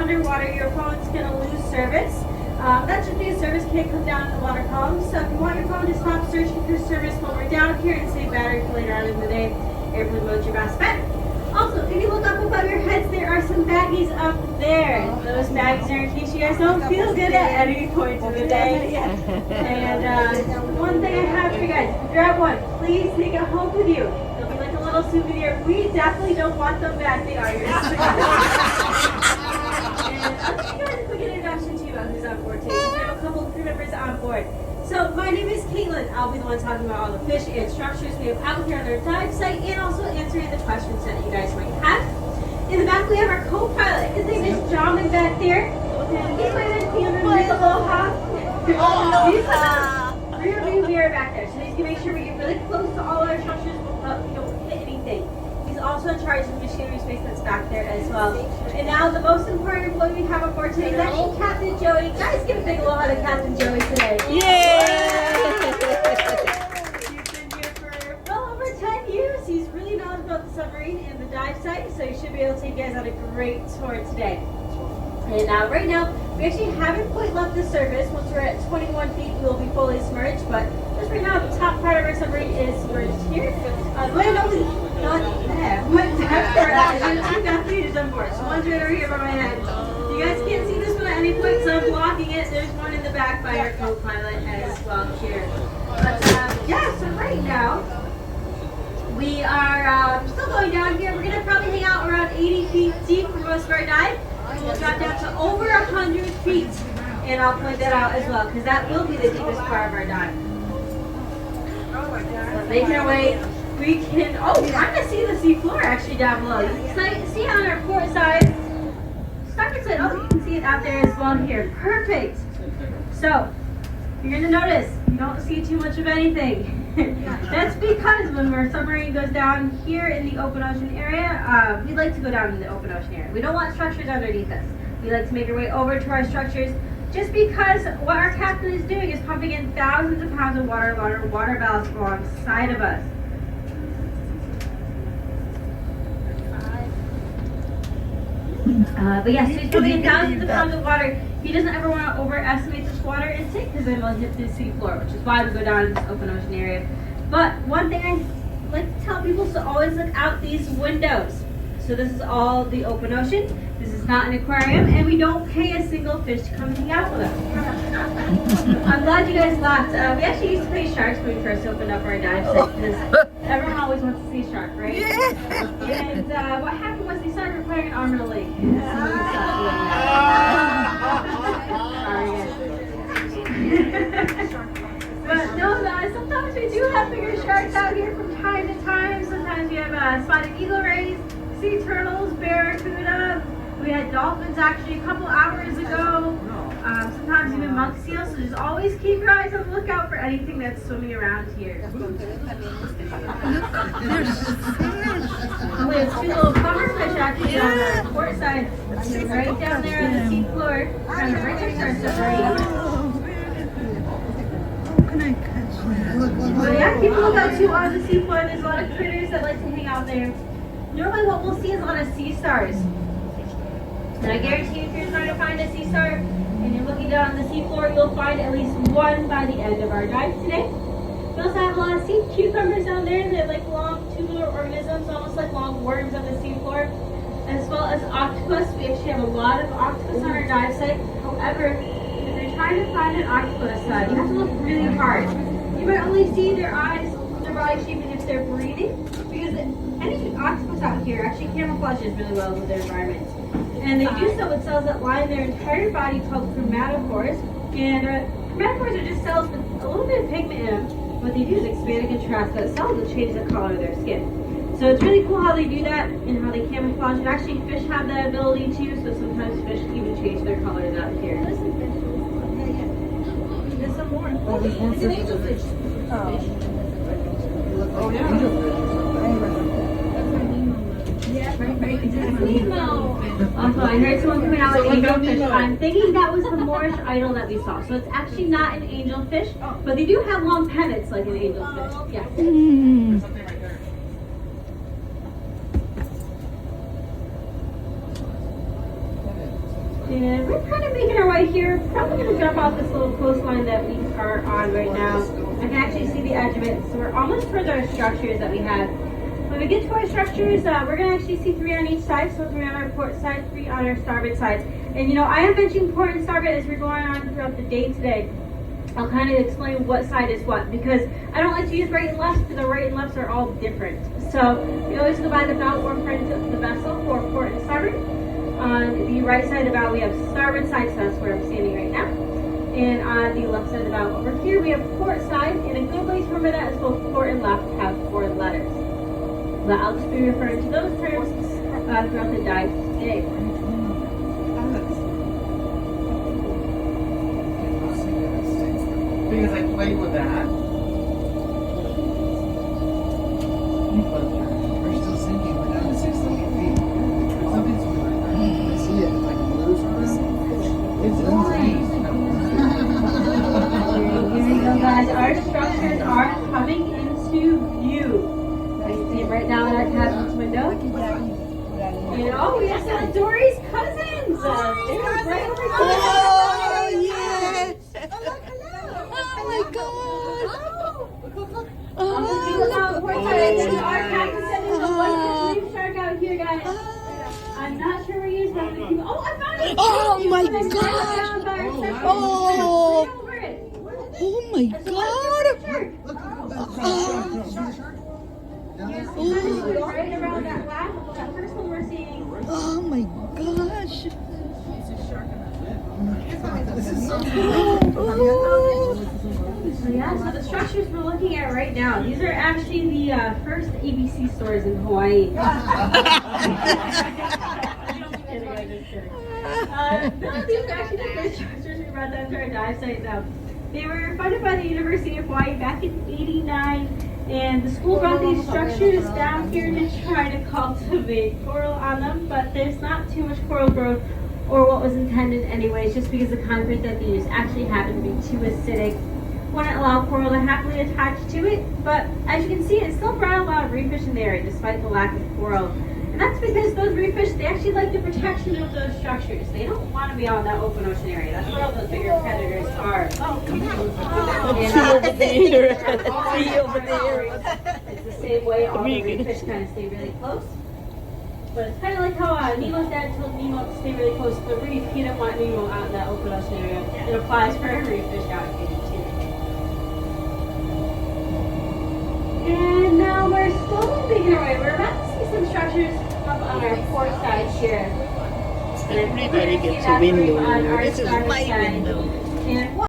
underwater, your phone's gonna lose service. That's just because service can't come down in the water column. So if you want your phone to stop searching for service while we're down here and save battery for later on in the day, airplane mode's your best bet. Also, if you look up above your heads, there are some baggies up there. Those baggies are in case you guys don't feel good at any point of the day. And one thing I have for you guys, grab one. Please take it home with you. It'll be like a little souvenir. We definitely don't want them back. They are yours. And I'll give you guys a quick introduction to who's on board today. We have a couple of crew members on board. So my name is Caitlin. I'll be the one talking about all the fish and structures we have out here on our dive site and also answering the questions that you guys might have. In the back we have our co-pilot. His name is John back there. And he's my man, Caitlin. Aloha. Three of you here back there. So he's going to make sure we get really close to all our structures but we don't hit anything. He's also in charge of the machinery space that's back there as well. And now the most important employee we have on board today is actually Captain Joey. Guys, give a big aloha to Captain Joey today. Yay! He's been here for well over 10 years. He's really knowledgeable about the submarine and the dive site, so he should be able to take you guys on a great tour today. And right now, we actually haven't quite left the surface. Once we're at 21 feet, we will be fully submerged. But just right now, the top part of our submarine is submerged here. Right now, not there. What depth we're at? There's 2 depth meters on board. So one's right over here by my head. You guys can't see this one at any point, so I'm blocking it. There's one in the back by our co-pilot as well here. But yeah, so right now, we are still going down here. We're going to probably hang out around 80 feet deep for most of our dive. We'll drop down to over 100 feet, and I'll point that out as well, because that will be the deepest part of our dive. So making our way, we can, kind of see the sea floor actually down below. You can see on our port side, starboard side, you can see it out there as well here. Perfect. So, you're going to notice, you don't see too much of anything. That's because when our submarine goes down here in the open ocean area, we like to go down in the open ocean area. We don't want structures underneath us. We like to make our way over to our structures just because what our captain is doing is pumping in thousands of pounds of water ballast alongside of us. But yes, he's pumping in thousands of pounds of water. He doesn't ever want to overestimate this water intake because then we'll hit the sea floor, which is why we go down in this open ocean area. But one thing I like to tell people is to always look out these windows. So this is all the open ocean. This is not an aquarium, and we don't pay a single fish to come hang out with us. I'm glad you guys laughed. We actually used to pay sharks when we first opened up our dive site because everyone always wants to see a shark, right? Yeah. And what happened was they started requiring an arm and a leg. But no, sometimes we do have bigger sharks out here from time to time. Sometimes we have spotted eagle rays, sea turtles, barracuda. We had dolphins actually a couple hours ago. Sometimes even monk seals. So just always keep your eyes on the lookout for anything that's swimming around here. We have 2 little pufferfish actually on the port side, right down there on the sea floor, kind of right next to our submarine. But yeah, keep a lookout too on the sea floor. There's a lot of critters that like to hang out there. Normally what we'll see is a lot of sea stars. And I guarantee if you're trying to find a sea star and you're looking down on the sea floor, you'll find at least one by the end of our dive today. We also have a lot of sea cucumbers down there. They're like long tubular organisms, almost like long worms on the sea floor. As well as octopus. We actually have a lot of octopus on our dive site. However, if you're trying to find an octopus, you have to look really hard. You might only see their eyes, their body shape, and if they're breathing, because any octopus out here actually camouflages really well with their environment. And they do so with cells that line their entire body called chromatophores. And chromatophores are just cells with a little bit of pigment in them. What they do is expand and contrast those cells and change the color of their skin. So it's really cool how they do that and how they camouflage. And actually fish have that ability too, so sometimes fish even change their colors out here. There's some more. Oh, it's an angelfish. Oh yeah. Also, I heard someone coming out with angelfish. I'm thinking that was the Moorish idol that we saw. So it's actually not an angelfish, but they do have long pennants like an angelfish. Yeah. And we're kind of making our way here. Probably going to jump off this little coastline that we are on right now. I can actually see the edge of it. So we're almost towards our structures that we have. When we get to our structures, we're going to actually see 3 on each side. So 3 on our port side, 3 on our starboard side. And you know, I am mentioning port and starboard as we're going on throughout the day today. I'll kind of explain what side is what, because I don't like to use right and left because the right and lefts are all different. So we always go by the bow or front of the vessel for port and starboard. On the right side of the bow we have starboard side, so that's where I'm standing right now. And on the left side of the bow over here we have port side, and a good way to remember that is both port and left have 4 letters. But I'll just be referring to those terms throughout the dive today. Because I played with that. We're still sinking. We're down to 6,000 feet. Something's weird. I see it. It's like a blue sort of. It's nice. Here we go, guys. Our structures are coming into view. I can see it right now in our cabin's window. And oh, we have some of Dory's cousins. They're right over here. Oh, yes. Oh my God. Our captain said there's a one reef shark out here, guys. I'm not sure where he is, but I'm gonna keep. Oh, I found it! Oh my God. Oh. Oh my God. Right around that first one we're seeing. Oh my gosh. This is so cool. So yeah, so the structures we're looking at right now, these are actually the first ABC stores in Hawaii. No, these are actually the first structures we brought down to our dive site now. They were funded by the University of Hawaii back in '89, and the school brought these structures down here to try to cultivate coral on them, but there's not too much coral growth, or what was intended anyways, just because the concrete that they used actually happened to be too acidic. Wouldn't allow coral to happily attach to it, but as you can see, it still brought a lot of reef fish in the area despite the lack of coral. And that's because those reef fish, they actually like the protection of those structures. They don't want to be out in that open ocean area. That's where all those bigger predators are. Oh, come on. See over there. It's the same way all the reef fish kind of stay really close. But it's kind of like how Nemo's dad told Nemo to stay really close to the reef. He didn't want Nemo out in that open ocean area. It applies for reef fish out here too. And now we're slowly making our way. We're about to see some structures up on our port side here. And Everybody gets a window in there. This is my window. And